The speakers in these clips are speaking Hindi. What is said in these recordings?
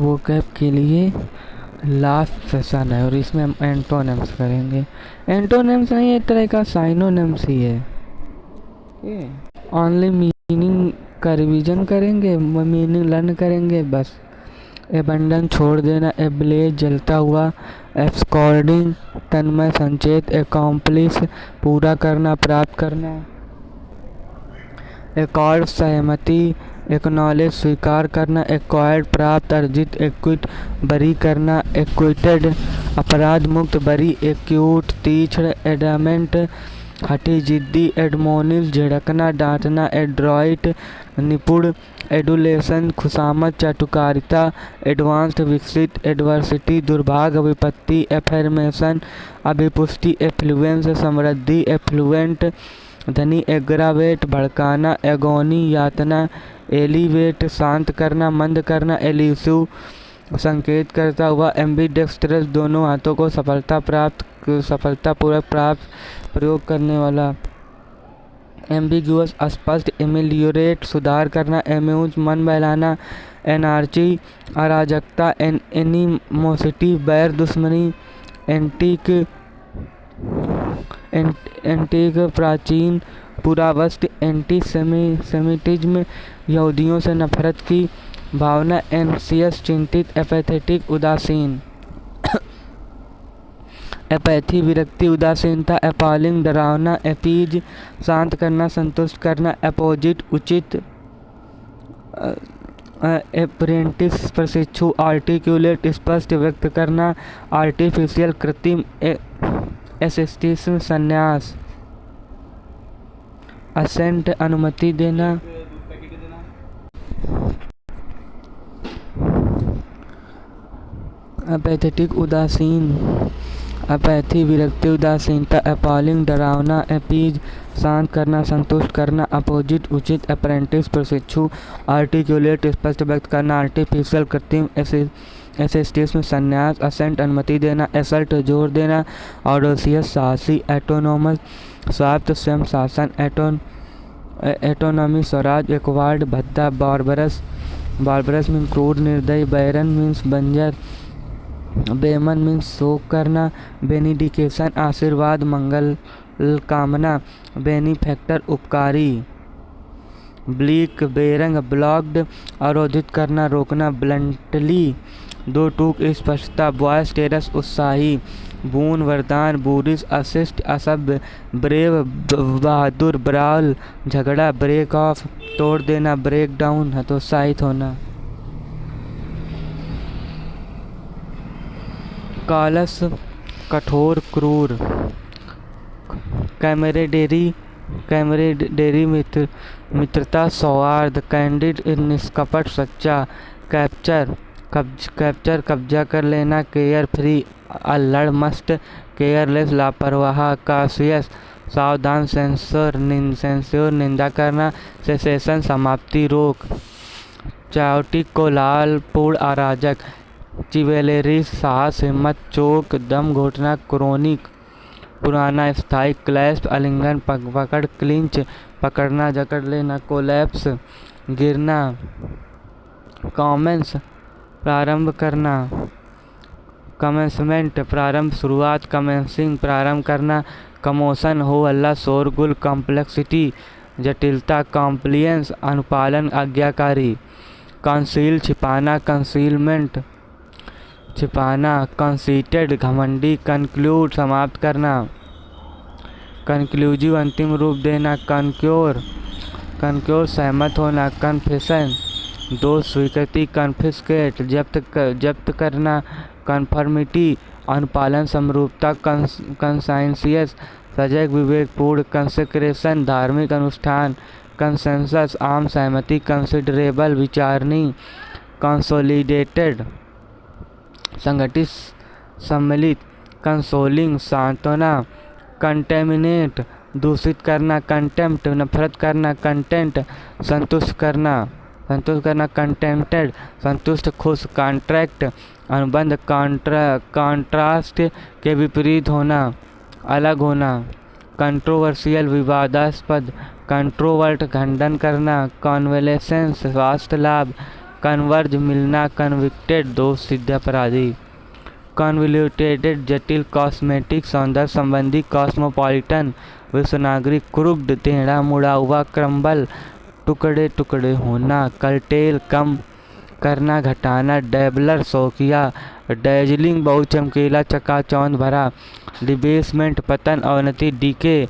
वोकैब के लिए लास्ट सेशन है और इसमें हम एंटोनिम्स करेंगे। एंटोनिम्स नहीं, एक तरह का साइनोनिम्स ही है। ओनली मीनिंग का रिवीजन करेंगे, मीनिंग लर्न करेंगे बस। एबंडन छोड़ देना, एब्लेज जलता हुआ, एब्सकॉर्डिंग तन्मय संचेत, एकॉम्प्लिश पूरा करना प्राप्त करना, एकॉर्ड सहमति, एक्नॉलेज स्वीकार करना, एक्वायर्ड प्राप्त अर्जित, एक्विट बरी करना, एक्विटेड अपराध मुक्त बरी, एक्यूट तीक्ष्ण, एडामेंट हठी जिद्दी, एडमोनिश झिड़कना डांटना, एड्रॉइट निपुण, एडुलेशन खुशामद चाटुकारिता, एडवांस्ड विकसित, एडवर्सिटी दुर्भाग्य विपत्ति, एफर्मेशन अभिपुष्टि, एफ्लुएंस समृद्धि, एफ्लुएंट धनी, एग्रावेट भड़काना, एगोनी यातना, एलिवेट शांत करना मंद करना, एल्यूसिव संकेत करता हुआ, एम्बिडेक्स्ट्रस दोनों हाथों को सफलतापूर्वक प्राप्त प्रयोग करने वाला, एम्बिगुअस अस्पष्ट, एमिलियोरेट सुधार करना, एम्यूज मन बहलाना, एनार्ची अराजकता, एनिमोसिटी बैर दुश्मनी, एंटीक प्राचीन पुरावस्त, एंटीसेमिटिज्म यहूदियों से नफरत की भावना, एंसियस चिंतित, एपैथेटिक उदासीन, एपैथी विरक्ति उदासीनता, एपॉलिंग डरावना, एपीज शांत करना संतुष्ट करना, एपोजिट उचित, एप्रेंटिस प्रशिक्षु, आर्टिक्यूलेट स्पष्ट व्यक्त करना, आर्टिफिशियल कृत्रिम, एसिस्टिज्म संन्यास, असेंट अनुमति देना, एपैथेटिक उदासीन, अपैथी विरक्ति उदासीनता, एपॉलिंग डरावना, एपीज शांत करना संतुष्ट करना, अपोजिट उचित, अप्रेंटिस प्रशिक्षु, आर्टिक्यूलेट स्पष्ट व्यक्त करना, आर्टिफिशियल कृत्रिम, एसिस्टिज्म संन्यास, असेंट अनुमति देना, एसल्ट जोर देना, ऑडोसियस साहसी, एटोनोमस स्वायत्त स्वयं शासन, एटोनॉमी स्वराज, एक्वार्ड भद्दा, बार्बरस मीन्स क्रूर निर्दयी, बैरन मीन्स बंजर, बेमन मीन्स शोक करना, बेनिडिकेशन आशीर्वाद मंगल कामना, बेनिफैक्टर उपकारी, ब्लीक बेरंग ब्लॉक्ड अवरोधित करना रोकना, ब्लंटली दो टूक स्पष्टता, बॉयस टेरस उत्साही, बून वरदान, बूरिश अशिष्ट असभ्य, ब्रेव बहादुर, ब्राwl झगड़ा, ब्रेक ऑफ तोड़ देना, ब्रेक डाउन हतोत्साहित होना, कालस कठोर क्रूर, कैमरेडेरी मित्रता सौहार्द, कैंडिड निष्कपट सच्चा, कैप्चर कब्जा कर लेना, केयर फ्री अल्लड़ मस्त, केयरलेस लापरवाह, काशियस सावधान, सेंसर निंदा करना, सेसेशन समाप्ति रोक, चायोटिक को लाल पूर्ण अराजक, चिवेलेरी साहस हिम्मत, चोक दम घोटना, क्रोनिक पुराना, स्थायी, क्लैस्प आलिंगन पकड़, क्लिंच पकड़ना जकड़ लेना, कोलैप्स गिरना, कॉमेंस प्रारंभ करना, कमेंसमेंट प्रारंभ शुरुआत, कमेंसिंग प्रारंभ करना, कमोशन हो हल्ला शोरगुल, कॉम्प्लेक्सिटी जटिलता, कॉम्प्लियंस अनुपालन आज्ञाकारी, कंसील छिपाना, कंसीलमेंट छिपाना, कंसीटेड घमंडी, कंक्लूड समाप्त करना, कंक्लूजिव अंतिम रूप देना, कनक्योर सहमत होना, कन्फेशन दोष स्वीकृति, कन्फिस्केट जब्त करना, कन्फर्मिटी अनुपालन समरूपता, कंसाइंसियस सजग विवेकपूर्ण, कंसेक्रेशन धार्मिक अनुष्ठान, कंसेंसस आम सहमति, कंसिडरेबल विचारणी, कंसोलिडेटेड संगठित सम्मिलित, कंसोलिंग सांत्वना, कंटेमिनेट दूषित करना, कंटेम्प्ट नफरत करना, कंटेंट संतुष्ट करना, कंटेम्प्टेड संतुष्ट खुश, कॉन्ट्रैक्ट अनुबंध, कॉन्ट्रास्ट के विपरीत होना अलग होना, कंट्रोवर्शियल विवादास्पद, कंट्रोवर्ट खंडन करना, कॉन्वेलेसेंस स्वास्थ्य लाभ, कन्वर्ज मिलना, कन्विक्टेड दोष सिद्ध अपराधी। कॉन्वोल्यूटेड जटिल, कॉस्मेटिक सौंदर्य संबंधी, कॉस्मोपॉलिटन विश्व नागरिक, क्रुक्ड टेढ़ा मुड़ा हुआ, क्रम्बल टुकड़े टुकड़े होना, कर्टेल कम करना घटाना, डैबलर शौकिया, डैजलिंग बहुत चमकीला चकाचौंध भरा, डिबेसमेंट पतन अवनति, डीके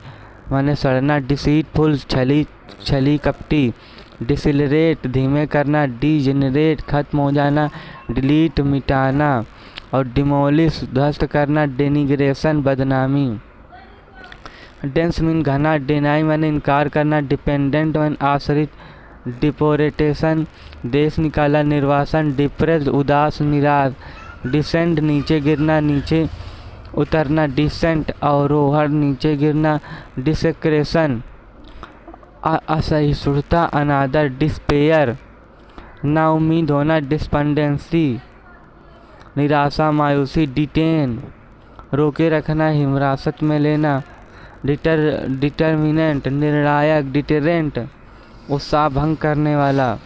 माने सड़ना, डिसीटफुल छली छली कपटी, डिसिलरेट धीमे करना, डीजेनरेट खत्म हो जाना, डिलीट मिटाना और डिमोलिश ध्वस्त करना, डेनिग्रेशन बदनामी। डेंस मीन घना, डेनाई माने इनकार करना, डिपेंडेंट माने आश्रित, डिपोरेटेशन देश निकाला, निर्वासन, डिप्रेस्ड उदास निराश, डिसेंड नीचे गिरना, नीचे उतरना, डिसेंट अवरोहण नीचे गिरना, डिसेक्रेशन असहिष्णुता, अनादर, डिस्पेयर नाउम्मीद होना, डिस्पेंडेंसी निराशा मायूसी, डिटेन रोके रखना, हिरासत में लेना, डिटर्मिनेंट निर्णायक, डिटेरेंट उत्साह भंग करने वाला,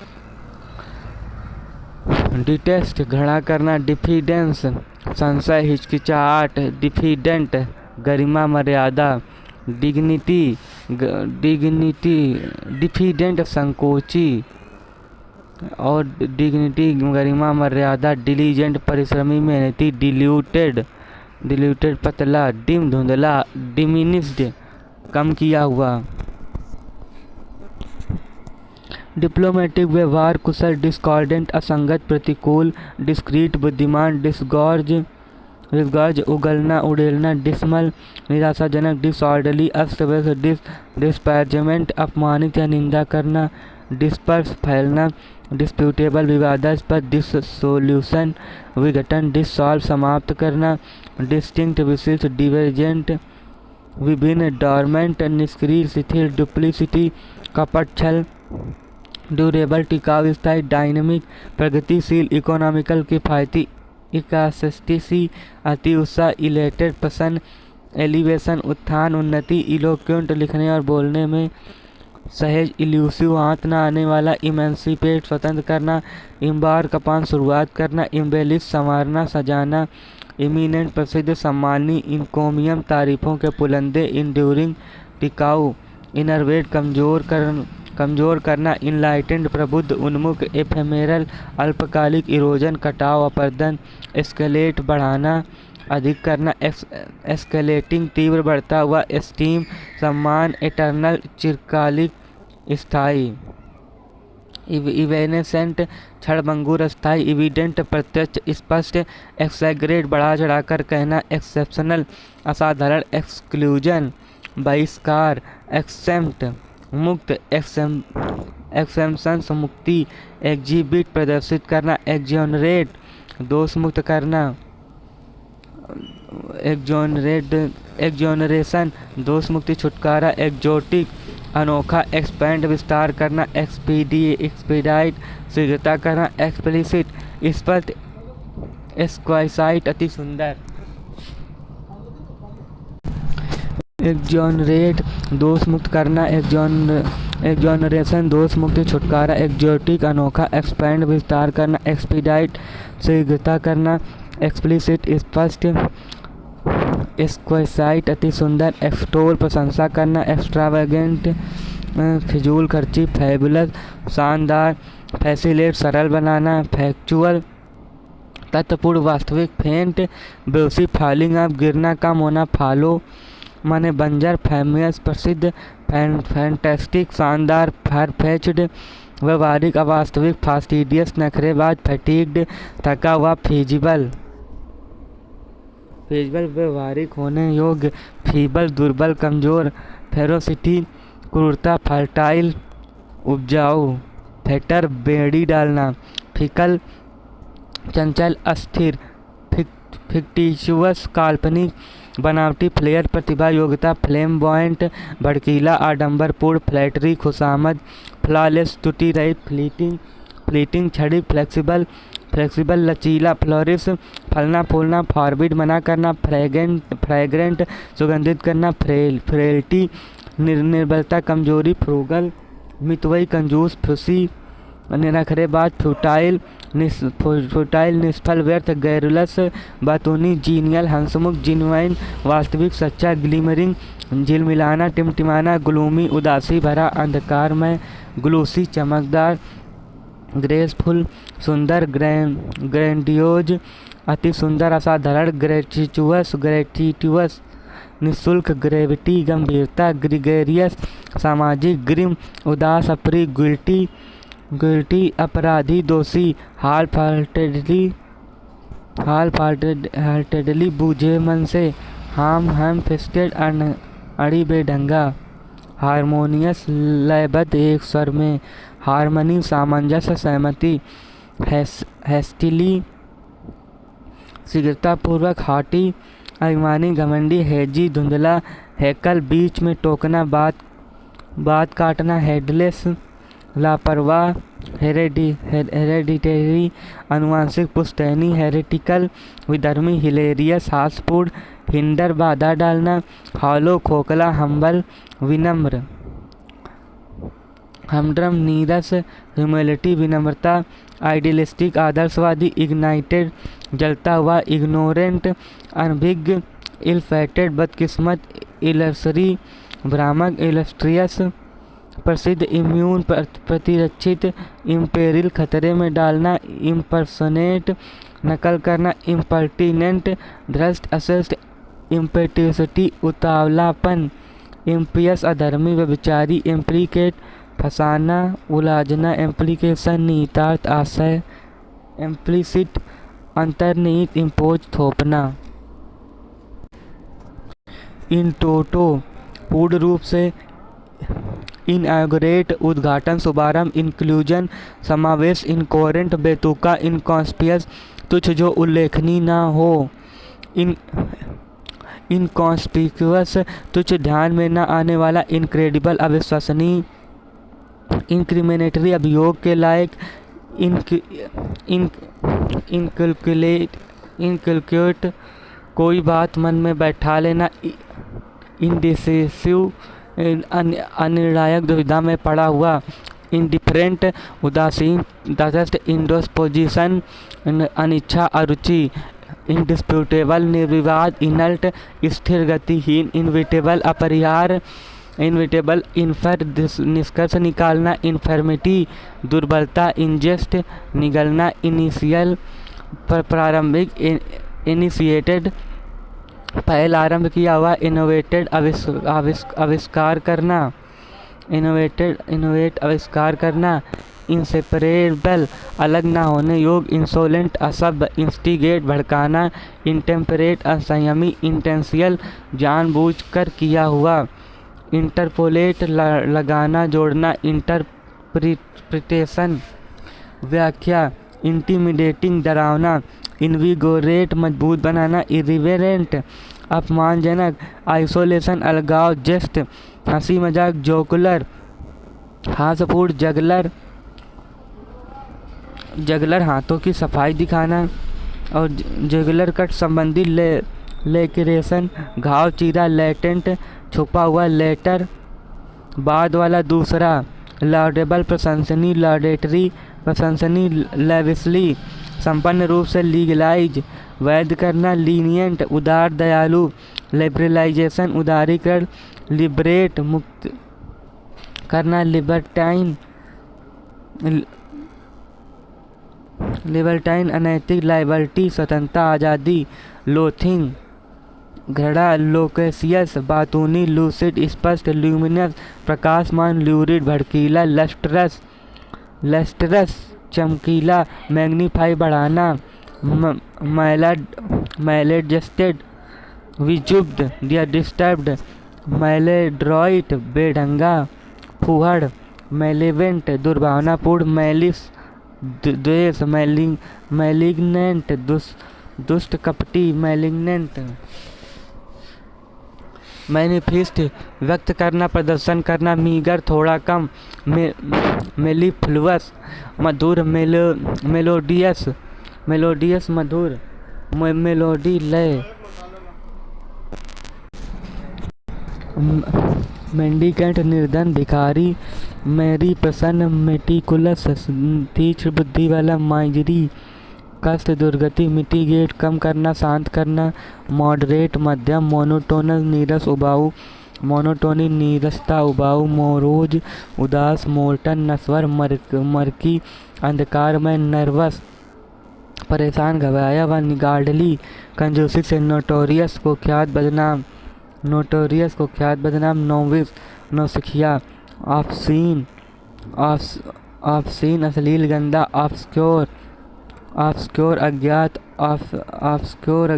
डिटेस्ट घृणा करना, डिफिडेंस संशय हिचकिचाहट, डिफिडेंट गरिमा मर्यादा, डिग्निटी डिफिडेंट संकोची और डिग्निटी गरिमा मर्यादा, डिलीजेंट परिश्रमी मेहनती, डिल्यूटेड पतला, डिम धुंधला, डिमिनिश्ड कम किया हुआ, डिप्लोमेटिक व्यवहार कुशल, डिस्कॉर्डेंट असंगत प्रतिकूल, डिस्क्रीट बुद्धिमान, डिस्गॉर्ज उगलना उड़ेलना, डिसमल निराशाजनक, डिसऑर्डरली अस्त व्यस्त, डिस्पैर्जमेंट अपमानित या निंदा करना, डिस्पर्स फैलना, डिस्प्यूटेबल विवादास्पद, डिसोल्यूशन विघटन, डिसॉल्व समाप्त करना, डिस्टिंक्ट विशिष्ट, डिवर्जेंट विभिन्न, डॉर्मेंट निष्क्रिय शिथिल, डुप्लिसिटी कपट छल, ड्यूरेबल टिकाऊ स्थायी, डायनेमिक प्रगतिशील, इकोनॉमिकल किफायती, इकास्टिसी अति उत्साह, इलेटेड प्रसन्न, एलिवेशन उत्थान उन्नति, इलोक्वेंट लिखने और बोलने में सहज, इल्यूसिव हाथ न आने वाला, इमेंसिपेट स्वतंत्र करना, इम्बार कपान शुरुआत करना, इम्बेलिश संवारना सजाना, इमिनेंट प्रसिद्ध सम्मानी, इनकोमियम तारीफों के पुलंदे, इंड्यूरिंग टिकाऊ, इनरवेट कमजोर करना, इनलाइटेंड प्रबुद्ध उन्मुख, एफेमेरल अल्पकालिक, इरोजन कटाव अपर्दन, एस्केलेट बढ़ाना अधिक करना, एस्केलेटिंग तीव्र बढ़ता हुआ, एस्टीम सम्मान, एटर्नल चिरकालिक स्थायी, इवेनेसेंट क्षणभंगुर स्थायी, इविडेंट प्रत्यक्ष स्पष्ट, एक्सैग्रेट बढ़ा चढ़ाकर कहना, एक्सेप्शनल असाधारण, एक्सक्लूजन बहिष्कार, एक्सेम्प्ट मुक्त, एक्सेम्पशंस मुक्ति, एग्जिबिट प्रदर्शित करना, एक्जोनरेट दोष मुक्त करना, एक्जोनरेशन दोष मुक्ति छुटकारा, एक्जोटिक अनोखा, एक्सपेंड विस्तार करना, एक्सपीडाइट शीघ्रता करना, एक्सप्लिसिट स्पष्ट, एक्सक्वाइसाइट अति सुंदर, एक्जोनरेट दोष मुक्त करना, एक्जोनरेशन दोष मुक्ति छुटकारा, एक्जोटिक अनोखा, एक्सपेंड विस्तार करना, एक्सपीडाइट शीघ्रता करना, एक्सप्लिसिट स्पष्ट, एक्सक्वाइसाइट अति सुंदर, एक्सटोल प्रशंसा करना, एक्स्ट्रावेगेंट फिजूल खर्ची, फैबुलस शानदार, फैसिलेट सरल बनाना, फैक्चुअल तथ्यपूर्ण वास्तविक, फेंट बेहोशी, फॉलिंग ऑफ गिरना कम होना, फॉलो माने बंजर, फेमियस प्रसिद्ध, फैंटास्टिक शानदार, फारफेच्ड व्यवहारिक अवास्तविक, फास्टिडियस नखरेबाज, फैटिग्ड थका हुआ, फीजिबल व्यवहारिक होने योग्य, फीबल दुर्बल कमजोर, फेरोसिटी क्रूरता, फर्टाइल उपजाऊ, फेटर बेड़ी डालना, फिकल चंचल अस्थिर, फिक्टिशियस काल्पनिक बनावटी, फ्लेयर प्रतिभा योग्यता, फ्लेमबॉयंट भड़कीला आडंबरपूर्ण, फ्लैटरी खुशामद, फ्लॉलेस त्रुटि रहित, फ्लीटिंग छड़ी, फ्लेक्सिबल लचीला, फ्लोरिश फलना फूलना, फॉरबिड मना करना, फ्रेग्रेंट सुगंधित करना, फ्रेल्टी निर्बलता कमजोरी, फ्रूगल मितव्ययी कंजूस, फुसी निरखरेबाज, फ्यूटाइल, निष्फल, व्यर्थ, गैरुलस, बातूनी, जीनियल, हंसमुख, जिनुइन, वास्तविक, सच्चा, ग्लिमरिंग, झिलमिलाना, टिमटिमाना, ग्लूमी, उदासी भरा, अंधकारमय, ग्लूसी, चमकदार, ग्रेसफुल, सुंदर, ग्रैंडियोज, अति सुंदर, असाधारण, ग्रेटिट्यूअस, निःशुल्क, ग्रेविटी, गंभीरता, ग्रिगेरियस, सामाजिक, ग्रिम, उदास, अप्रिय, गिल्टी, अपराधी, दोषी, हाल फाल्टेडली, बूझे मन से, हैम फिस्टेड, अड़ी बेढंगा, हारमोनियस, लयबद्ध, एक स्वर में, हारमनी, सामंजस्य, सहमति, हेस्टिली, शीघ्रतापूर्वक, हाटी, अभिमानी, घमंडी, हेजी, धुंधला, हैकल, बीच में, टोकना, बात काटना, हेडलेस, लापरवाह, हेरेडिटेरी, आनुवंशिक, पुश्तैनी, हेरेटिकल, विधर्मी, हिलेरियस, हास्यपूर्ण, हिंडर, बाधा डालना, हॉलो, खोखला, हम्बल, विनम्र, हमड्रम, नीरस, ह्यूमिलिटी, विनम्रता, आइडियलिस्टिक, आदर्शवादी, इग्नाइटेड, जलता हुआ, इग्नोरेंट, अनभिज्ञ, इल-फेटेड, बदकिस्मत, इलर्सरी, भ्रामक, इलस्ट्रियस, प्रसिद्ध, इम्यून, प्रतिरक्षित, इम्पेरिल, खतरे में डालना, इम्पर्सोनेट, नकल करना, इम्पर्टिनेंट, भ्रष्ट, अशिष्ट, इम्पेट्यूसिटी, उतावलापन, इम्पियस, अधर्मी, व्यभिचारी, इम्प्लीकेट, फंसाना, उलाझना, इम्प्लीकेशन, निहितार्थ, आशय, इम्प्लिसिट, अंतर्निहित, इम्पोज, थोपना। इन टोटो, पूर्ण रूप से, इनऑगरेट, उद्घाटन, शुभारंभ, इंक्लूजन, समावेश, इनकोहेरेंट, बेतुका, इनकॉन्स्पियस, तुच्छ जो उल्लेखनीय न हो, इनकॉन्स्पिक्यूअस, तुच्छ ध्यान में न आने वाला, इनक्रेडिबल, अविश्वसनीय, इंक्रिमिनेटरी, अभियोग के लायक, इनकल्कुलेट, कोई बात मन में बैठा लेना, इंडिसिसिव, अनिर्णायक, दुविधा में पड़ा हुआ, इंडिफरेंट, उदासीन, तटस्थ, इंडिस्पोजिशन, अनिच्छा, अरुचि, इंडिस्प्यूटेबल, निर्विवाद, इनल्ट, स्थिर, गतिहीन, इनविटेबल, अपरिहार्य, इनविटेबल, इन्फर, निष्कर्ष निकालना, इन्फर्मिटी, दुर्बलता, इंजेस्ट, निगलना, इनिशियल, प्रारंभिक, इनिशिएटेड, पहल आरंभ किया हुआ, इनोवेटेड, आविष्कार करना, इनोवेट, आविष्कार करना, इंसेपरेबल, अलग ना होने योग, इंसोलेंट, असभ्य, इंस्टिगेट, भड़काना, इंटेम्परेट, असंयमी, इंटेंशियल, जानबूझकर किया हुआ, इंटरपोलेट, लगाना, जोड़ना, इंटरप्रिटेशन, व्याख्या, इंटिमिडेटिंग, डरावना, इनविगोरेट, मजबूत बनाना, इरिवेरेंट, अपमानजनक, आइसोलेशन, अलगाव, जेस्ट, हंसी मजाक, जोकुलर, हास्यपूर्ण, जगलर, हाथों की सफाई दिखाना, और जुगुलर कट संबंधी, लेक्रेशन, घाव, चीरा, लेटेंट, छुपा हुआ, लेटर, बाद वाला, दूसरा, लॉडेबल, प्रशंसनीय, लॉडेटरी, प्रशंसनीय, लेविशली, संपन्न रूप से, लीगलाइज, वैध करना, लीनियंट, उदार, दयालु, लिबरलाइजेशन, उदारीकरण, लिबरेट, मुक्त करना, लिबर्टाइन, अनैतिक, लाइबर्टी, स्वतंत्रता, आज़ादी, लोथिंग, घृणा, लोकेशियस, बातूनी, लूसिड, स्पष्ट, ल्यूमिनस, प्रकाशमान, ल्यूरिड, भड़कीला, लस्टरस, चमकीला, मैग्नीफाई, बढ़ाना, मैलेडजस्टेड, विक्षुब्ध या डिस्टर्ब्ड, मैलेड्रॉइट, बेढंगा, फूहड़, मैलेवेंट, दुर्भावनापूर्ण, मैलिस, द्वेष, मैलिग्नेंट, दुष्ट, कपटी, मैलिग्नेंट, मैनिफेस्ट, व्यक्त करना, प्रदर्शन करना, मीगर, थोड़ा कम, मेलिफ्लुअस, मधुर, मेलोडियस, मधुर, मेलोडी, लय, मेंडिकेंट, निर्धन, भिखारी, मेरी प्रसन्न मेटिकुलस तीक्ष्ण बुद्धि वाला माइजरी कष्ट दुर्गति मिटिगेट कम करना शांत करना मॉडरेट मध्यम मोनोटोनल नीरस उबाऊ मोनोटोनी नीरसता उबाऊ मोरोज उदास मोल्टन नस्वर मरकी अंधकार में नर्वस परेशान घबराया व निगार्डली कंजूसी से नोटोरियस को ख्यात बदनाम नोविस नौसिखिया ऑफसीन ऑफसीन अश्लील गंदा ऑब्सक्योर अज्ञात ऑब्सक्योर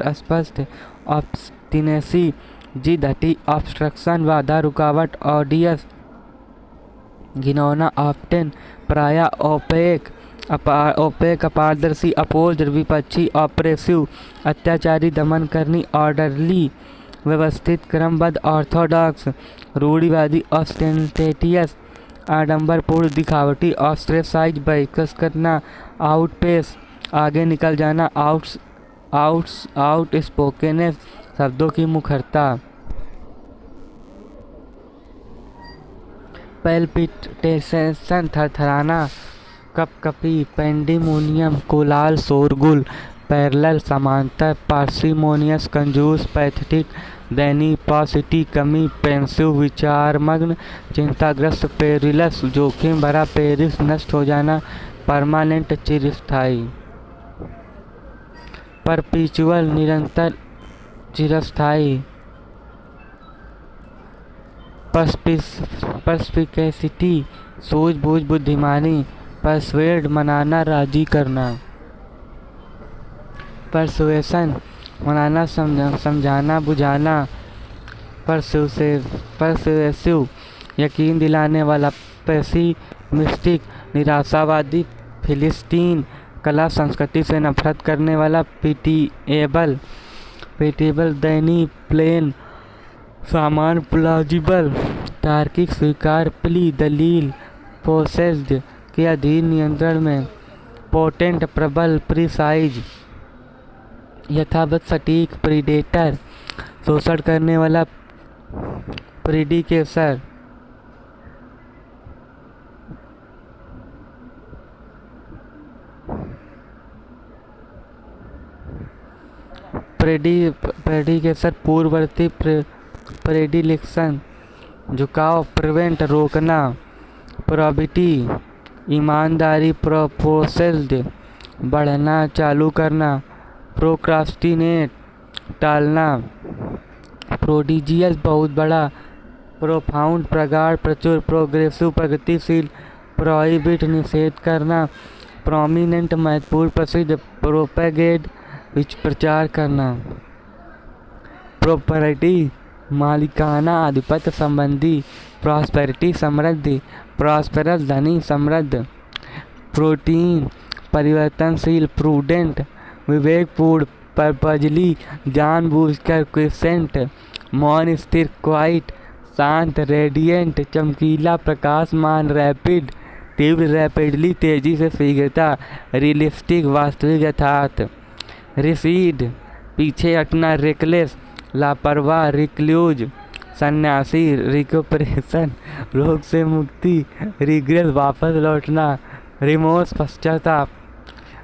अस्पष्ट ऑब्स्टिनेसी जिद हटी ऑब्स्ट्रक्शन बाधा रुकावट ऑडियस घिनौना ऑप्टेन प्राय ओपेक अपारदर्शी अपोज विपक्षी ऑपरेसिव अत्याचारी दमन करनी ऑर्डरली व्यवस्थित क्रमबद्ध ऑर्थोडॉक्स रूढ़िवादी ऑस्टेंटेटियस आडंबरपूर्ण दिखावटी ऑस्ट्रेसाइज बहस करना आउटपेस आगे निकल जाना आउट स्पोकेनेस शब्दों की मुखरता पैल्पिटेशन थरथराना कपकपी पेंडिमोनियम कोलाल शोरगुल पैरेलल समांतर पार्सिमोनियस कंजूस पैथेटिक दैनी पॉसिटी कमी पेंसिव विचारमग्न चिंताग्रस्त पेरिलस जोखिम भरा पेरिस नष्ट हो जाना परमानेंट चिरस्थायी परपीचुअल निरंतर चिरस्थायी पर्स्पिकेसिटी सूझबूझ बुद्धिमानी परसुएड मनाना राजी करना परसुएशन मनाना समझाना बुझाना परसुएसिव यकीन दिलाने वाला पेसिमिस्टिक निराशावादी फिलिस्तीन कला संस्कृति से नफरत करने वाला पिटीएबल दैनी प्लेन सामान प्लाजिबल तार्किक स्वीकार प्ली दलील पोसेस्ड के अधीन नियंत्रण में पोटेंट प्रबल प्रिसाइज यथावत सटीक प्रीडेटर शोषण करने वाला प्रीडिकेसर प्रेडिकेसर पूर्ववर्ती प्रेडिलेक्शन झुकाव प्रिवेंट रोकना प्रोबिटी ईमानदारी प्रोपोसेस्ड बढ़ना चालू करना प्रोक्रास्टिनेट टालना प्रोडिजियस बहुत बड़ा प्रोफाउंड प्रगाढ़ प्रचुर प्रोग्रेसिव प्रगतिशील प्रोहिबिट निषेध करना प्रोमिनेंट महत्वपूर्ण प्रसिद्ध प्रोपेगेट प्रचार करना प्रॉपर्टी मालिकाना आधिपत्य संबंधी प्रॉस्पेरिटी समृद्धि प्रॉस्पेरस धनी समृद्ध प्रोटीन परिवर्तनशील प्रूडेंट विवेकपूर्ण पर्पजली जानबूझकर क्विसेंट मौन स्थिर क्वाइट शांत रेडिएंट चमकीला प्रकाशमान रैपिड तीव्र रैपिडली तेजी से शीघ्रता रियलिस्टिक वास्तविक यथार्थ रिसीड पीछे हटना रेकलेस लापरवाह रिक्लूज सन्यासी रिकपरेशन रोग से मुक्ति रिग्रेस वापस लौटना रिमोर्स पश्चाताप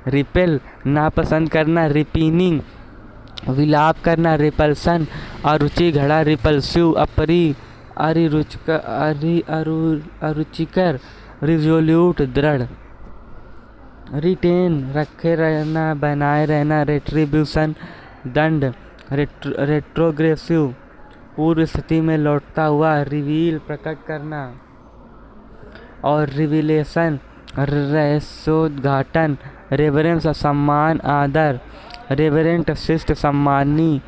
रिपेल नापसंद करना रिपीनिंग विलाप करना रिपल्सन अरुचि घड़ा रिपल्सिव अरुचिकर रिजोल्यूट दृढ़ रिटेन रखे रहना बनाए रहना रेट्रीब्यूशन दंड रेट्रोग्रेसिव पूर्व स्थिति में लौटता हुआ रिवील प्रकट करना और रिविलेशन रहस्योद्घाटन रेवरेंस सम्मान आदर रेवरेंट शिष्ट सम्मानी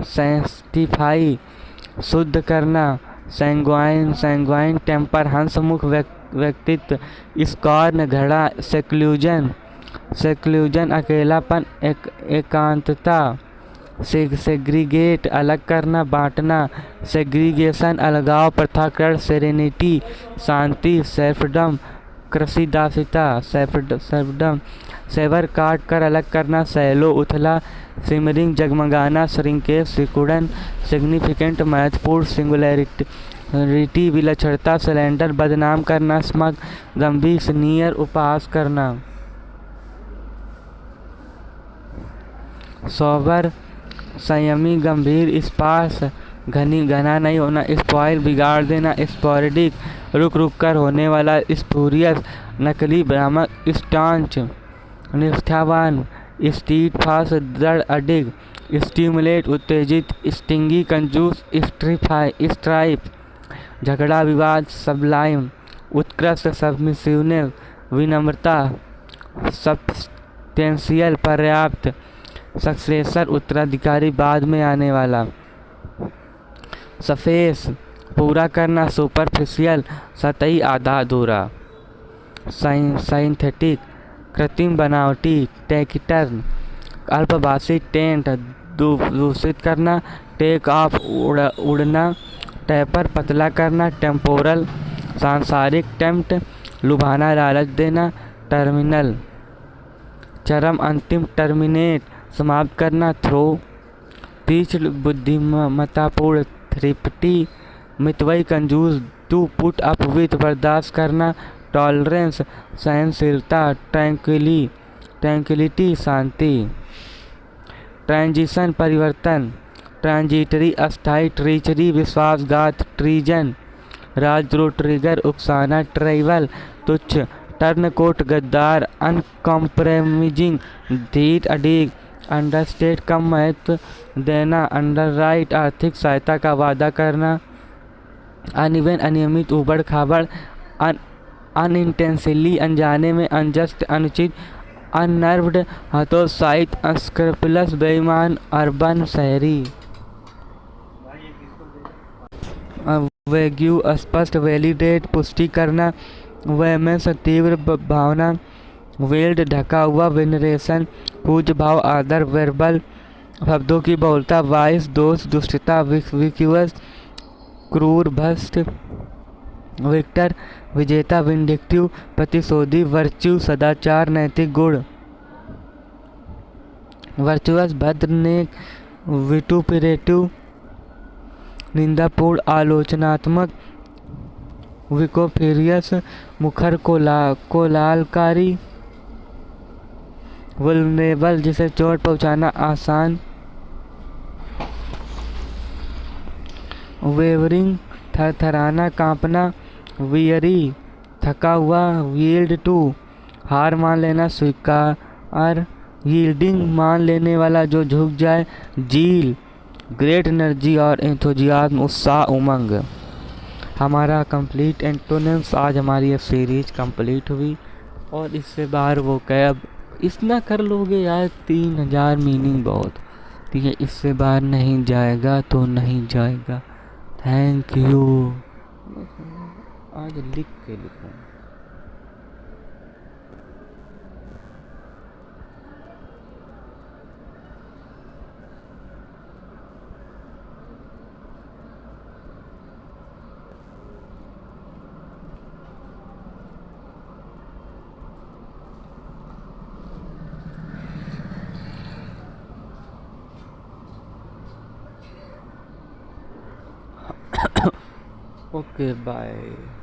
सेंस्टिफाई शुद्ध करना सैंग्वाइन टेम्पर हंसमुख व्यक्तित्व स्कॉर्न घड़ा सेक्लूजन अकेलापन एकांतता सेग्रीगेट अलग करना बांटना सेग्रीगेशन अलगाव पृथककरण सेरेनिटी शांति सेल्फडम कृषिदासिता सेल्फडम सेवर काट कर अलग करना सैलो उथला सिमरिंग जगमगाना श्रिंकेज सिकुड़न सिग्निफिकेंट महत्वपूर्ण रीति विलक्षणता, सिलेंडर, बदनाम करना, स्मग, गंभीर, सीनियर, उपहास करना। सोबर, संयमी, गंभीर, स्पार्स, घना नहीं होना, स्पॉइल, बिगाड़ देना, स्पोरेडिक, रुक रुक कर होने वाला, स्पूरियस, नकली, भ्रामक, स्टांच, निष्ठावान, स्टीड फास्ट, दृढ़, अडिग, स्टिमुलेट, उत्तेजित, स्टिंगी, कंजूस, स्ट्राइप, झगड़ा विवाद, सबलाइम, उत्कृष्ट, सबमिसिव, विनम्रता, सब्सटेंशियल, पर्याप्त, सक्सेसर, उत्तराधिकारी, बाद में आने वाला, सफेस, पूरा करना, सुपरफिशियल, सतही, आधा अधूरा, साइंथेटिक, कृत्रिम, बनावटी, टैकिटर्न, अल्पभाषी, टेंट, दूषित करना, टेक ऑफ, उड़ना, टैपर, पतला करना, टेम्पोरल, सांसारिक, टेम्प्ट, लुभाना, लालच देना, टर्मिनल, चरम, अंतिम, टर्मिनेट, समाप्त करना, थ्रो, तीक्ष्ण, बुद्धिमत्तापूर्ण, थ्रिफ्टी, मितव्ययी, कंजूस, टू पुट अप विथ, बर्दाश्त करना, टॉलरेंस, सहनशीलता, ट्रैंक्विलिटी, शांति, ट्रांजिशन, परिवर्तन, ट्रांजिटरी, अस्थायी, ट्रीचरी, विश्वासघात, ट्रीजन, राजद्रोह, ट्रिगर, उकसाना, ट्राइवल, तुच्छ, टर्नकोट, गद्दार, अनकॉम्प्रोमाइजिंग, ढीठ, अड़िग, अंडरस्टेट, कम महत्व देना, अंडरराइट, आर्थिक सहायता का वादा करना, अनइवन, अनियमित, उबड़ खाबड़, अनइंटेंशनली, अनजाने में, अनजस्ट, अनुचित, अननर्व्ड, हतोत्साहित, अनस्क्रपुलस, बेईमान, अर्बन, शहरी, वैग्यू, अस्पष्ट, वैलिडेट, पुष्टि करना, वेमेंस, तीव्र भावना, वेल्ड, ढका हुआ, वेनरेशन, पूज्य भाव, आदर, वेर्बल, शब्दों की बहुलता, वाइस, दोष, दुष्टता, विक्यूअस, क्रूर, भ्रष्ट, विक्टर, विजेता, विंडिक्टिव, प्रतिशोधी, वर्च्यू, सदाचार, नैतिक गुण, वर्चुअस, भद्र, नेक, विटुपरेटिव, निंदापूर्ण, आलोचनात्मक, विकोफेरियस, मुखर, कोलाहलकारी, वल्नरेबल, जिसे चोट पहुंचाना आसान, वेवरिंग, थरथराना, कांपना, वियरी, थका हुआ, यील्ड टू, हार मान लेना, स्वीकार, यील्डिंग, मान लेने वाला, जो झुक जाए, जील, ग्रेट एनर्जी और एंथुजियाज्म, उत्साह, उमंग। हमारा कंप्लीट एंटोनिम्स, आज हमारी ये सीरीज कंप्लीट हुई और इससे बाहर वो कहे अब इतना कर लोगे यार, 3000 मीनिंग बहुत, ठीक है, इससे बाहर नहीं जाएगा तो नहीं जाएगा। Thank you. आज लिख के लिखूँ। Okay bye.